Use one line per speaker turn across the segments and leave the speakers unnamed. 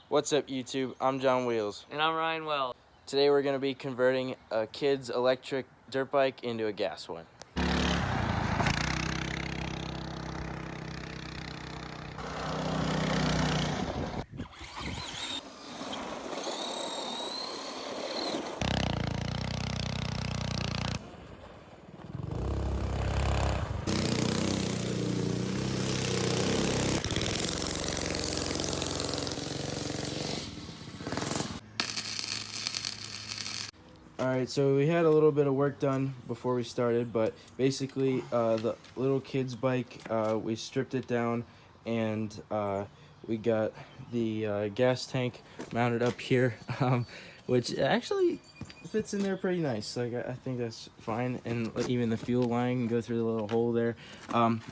What's up YouTube? I'm John Wheels.
And I'm Ryan Weld.
Today we're going to be converting a kid's electric dirt bike into a gas one. Alright, so we had a little bit of work done before we started, but basically the little kid's bike, we stripped it down and we got the gas tank mounted up here, which actually fits in there pretty nice. Like I think that's fine, and even the fuel line can go through the little hole there.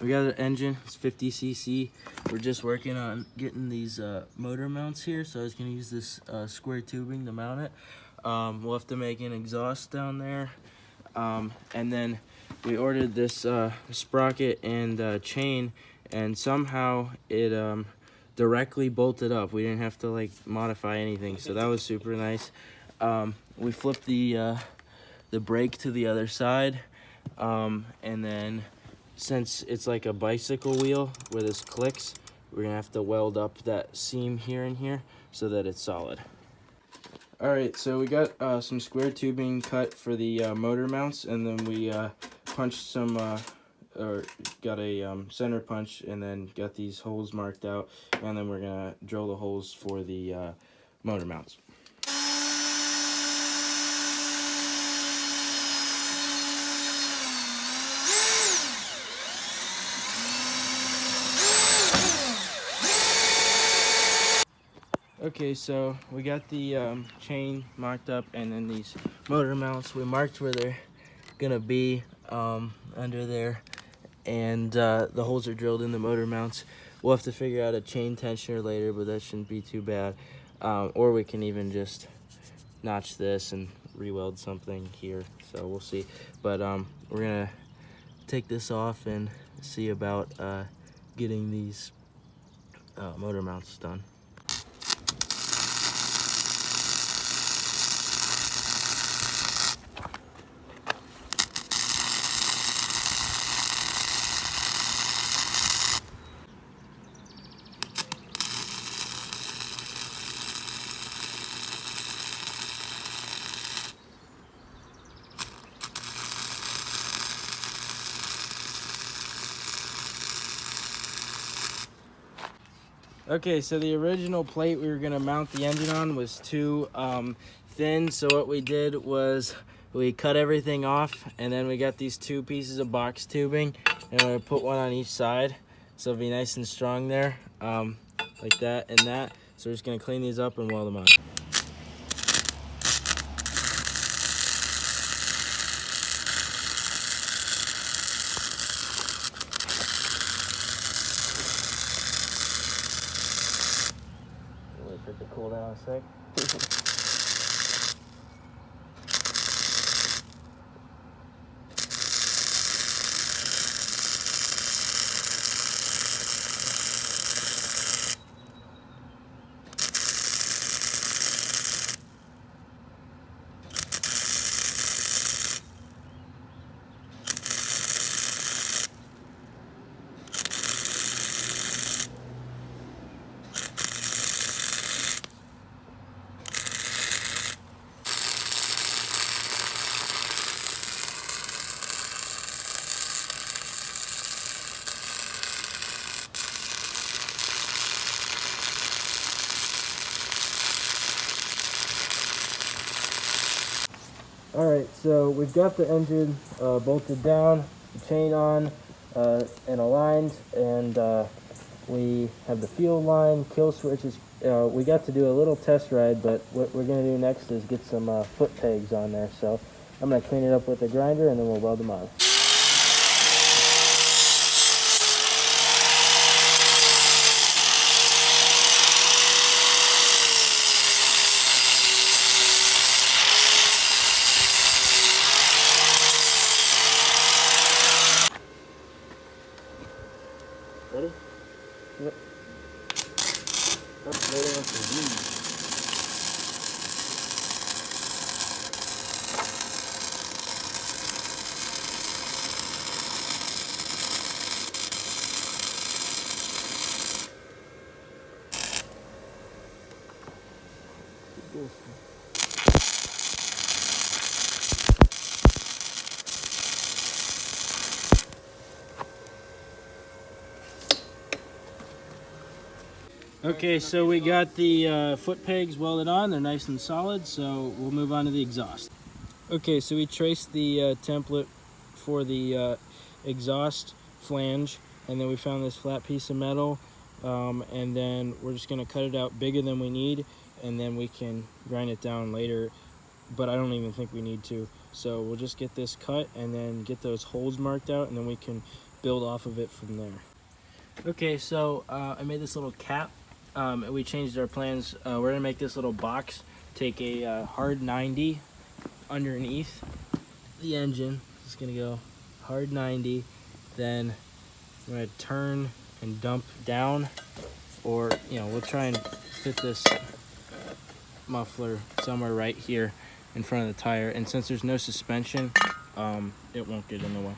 We got an engine, it's 50cc. We're just working on getting these motor mounts here, so I was going to use this square tubing to mount it. We'll have to make an exhaust down there, and then we ordered this sprocket and chain, and somehow it directly bolted up. We didn't have to like modify anything, so that was super nice. We flipped the brake to the other side, and then since it's like a bicycle wheel where this clicks, we're gonna have to weld up that seam here and here so that it's solid. Alright, so we got some square tubing cut for the motor mounts, and then we punched some, or got a center punch, and then got these holes marked out, and then we're going to drill the holes for the motor mounts. Okay, so we got the chain marked up, and then these motor mounts, we marked where they're gonna be under there, and the holes are drilled in the motor mounts. We'll have to figure out a chain tensioner later, but that shouldn't be too bad. Or we can even just notch this and re-weld something here, so we'll see. But we're gonna take this off and see about getting these motor mounts done. Okay, so the original plate we were gonna mount the engine on was too thin, so what we did was we cut everything off, and then we got these two pieces of box tubing, and we're gonna put one on each side, so it'll be nice and strong there, like that and that. So we're just gonna clean these up and weld them on. Wait for it to cool down a sec. Alright, so we've got the engine bolted down, the chain on and aligned, and we have the fuel line, kill switches. We got to do a little test ride, but what we're going to do next is get some foot pegs on there. So I'm going to clean it up with a grinder, and then we'll weld them on. Ready? Yep. Oh, later on some
Okay, so we got the foot pegs welded on. They're nice and solid, so we'll move on to the exhaust. Okay, so we traced the template for the exhaust flange, and then we found this flat piece of metal, and then we're just going to cut it out bigger than we need, and then we can grind it down later, but I don't even think we need to. So we'll just get this cut and then get those holes marked out, and then we can build off of it from there. Okay, so I made this little cap. We changed our plans. We're gonna make this little box, take a hard 90 underneath the engine. It's gonna go hard 90, then I'm gonna turn and dump down, or we'll try and fit this muffler somewhere right here in front of the tire, and since there's no suspension, it won't get in the way.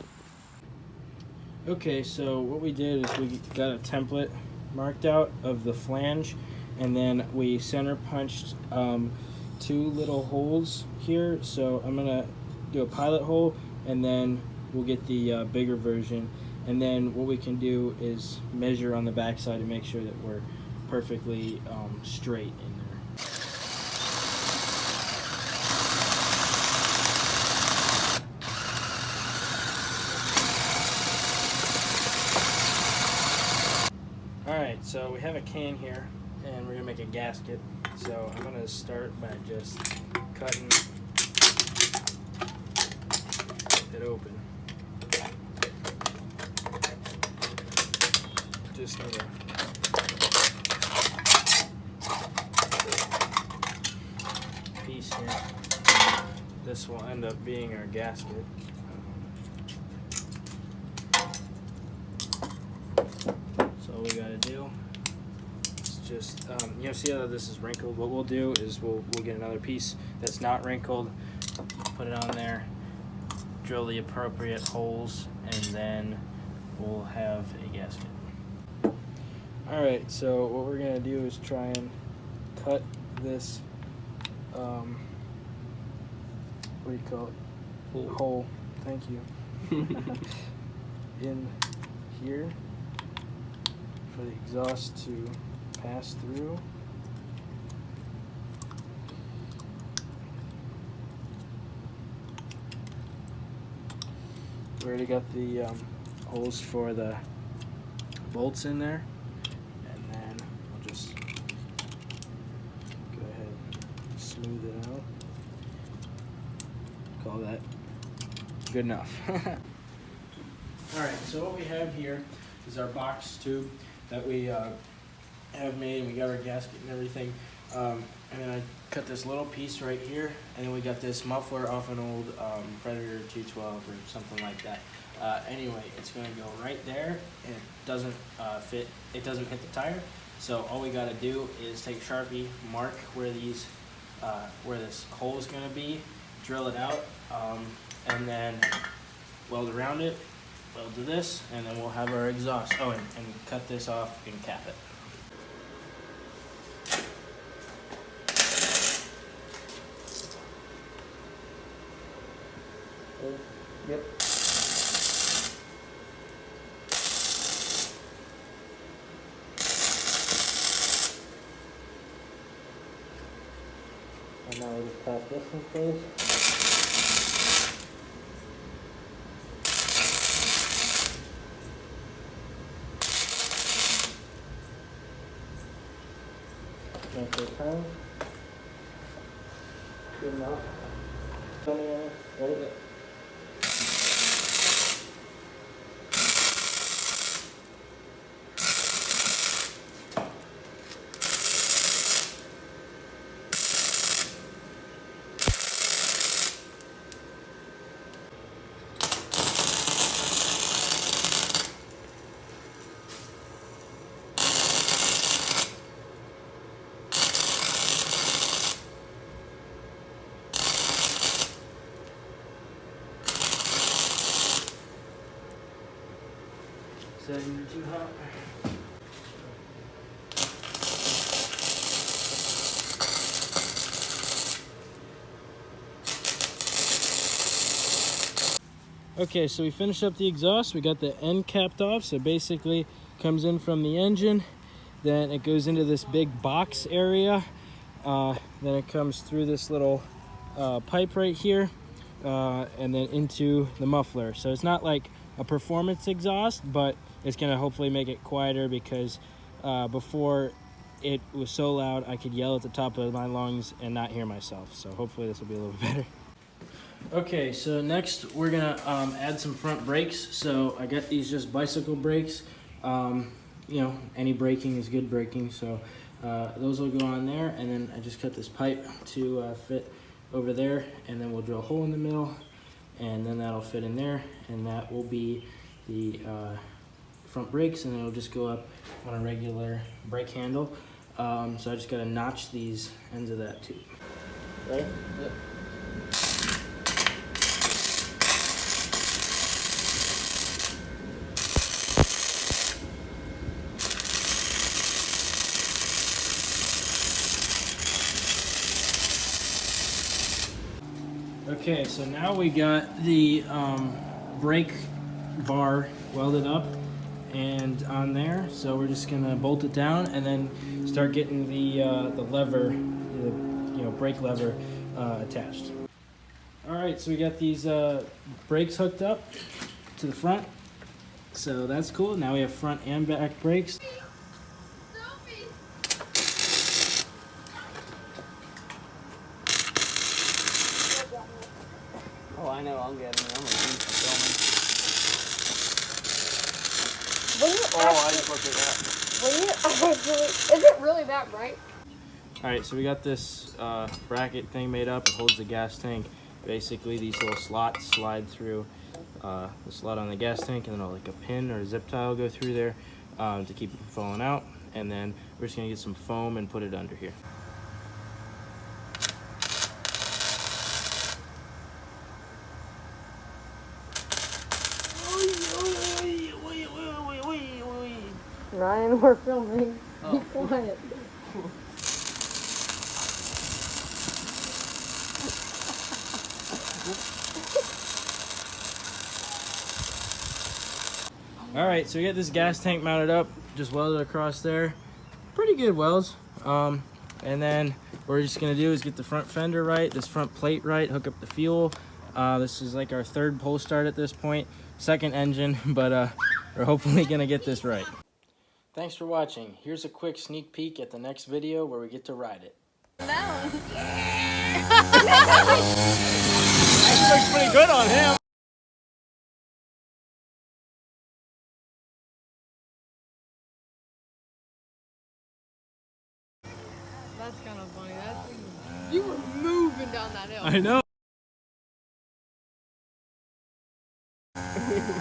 Okay, so what we did is we got a template marked out of the flange, and then we center punched 2 little holes here. So I'm gonna do a pilot hole, and then we'll get the bigger version, and then what we can do is measure on the backside to make sure that we're perfectly straight in there. Alright, so we have a can here, and we're going to make a gasket. So I'm going to start by just cutting it open. Just need a piece here. This will end up being our gasket. So all we gotta do is just, see how this is wrinkled? What we'll do is we'll get another piece that's not wrinkled, put it on there, drill the appropriate holes, and then we'll have a gasket. Alright, so what we're gonna do is try and cut this, what do you call it? Hole. Thank you. In here for the exhaust to pass through. We already got the holes for the bolts in there, and then we'll just go ahead and smooth it out. Call that good enough. Alright, so what we have here is our box tube that we have made, and we got our gasket and everything. And then I cut this little piece right here, and then we got this muffler off an old Predator 212 or something like that. Anyway, it's going to go right there, and it doesn't fit. It doesn't hit the tire. So all we got to do is take Sharpie, mark where where this hole is going to be, drill it out, and then weld around it. Weld to this, and then we'll have our exhaust. Oh, and cut this off and cap it. Yep. And now we'll just tap this in place. Make it turn. Good enough. Ready? said you were too hot. Okay, so we finished up the exhaust. We got the end capped off, so basically comes in from the engine, then it goes into this big box area, then it comes through this little pipe right here, and then into the muffler. So it's not like a performance exhaust, but it's gonna hopefully make it quieter, because before it was so loud I could yell at the top of my lungs and not hear myself. So hopefully this will be a little bit better. Okay, so next we're gonna add some front brakes. So I got these just bicycle brakes. You know, any braking is good braking, so those will go on there, and then I just cut this pipe to fit over there, and then we'll drill a hole in the middle, and then that'll fit in there, and that will be the front brakes, and it'll just go up on a regular brake handle. So I just gotta notch these ends of that tube. Right? Yep. Okay, so now we got the brake bar welded up and on there. So we're just gonna bolt it down and then start getting the lever, the brake lever attached. All right, so we got these brakes hooked up to the front. So that's cool. Now we have front and back brakes.
Oh, I know, I'll get it. I'm gonna keep filming. I just looked at that.
Is it really that bright?
All right, so we got this bracket thing made up. It holds the gas tank. Basically, these little slots slide through the slot on the gas tank, and then like a pin or a zip tie will go through there to keep it from falling out. And then we're just gonna get some foam and put it under here.
Ryan, we're filming. Be quiet.
All right, so we got this gas tank mounted up, just welded across there. Pretty good welds. And then what we're just gonna do is get the front fender right, this front plate right, hook up the fuel. This is like our third pull start at this point, second engine, but we're hopefully gonna get this right. Thanks for watching. Here's a quick sneak peek at the next video where we get to ride it.
That looks pretty good on him.
That's kind of funny. You were moving down that hill.
I know.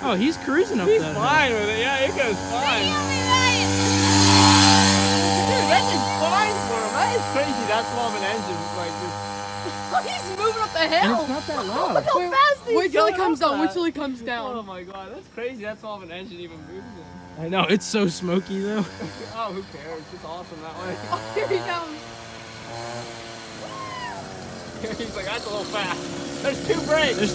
Oh, he's cruising up
He's
that
fine with it. Yeah, it goes fine. Dude, that is fine for him. That is crazy. That's long of an engine. Like this.
He's moving up the hill.
And it's not that loud.
Look how fast he's
Wait till he
going
comes
up
down.
that.
Wait till he comes down.
Oh my god, that's crazy. That's long of an engine even moves it.
I know, it's so smoky though.
Oh, who cares? It's awesome that way.
Oh, here he comes.
He's like, that's a little fast. There's two brakes.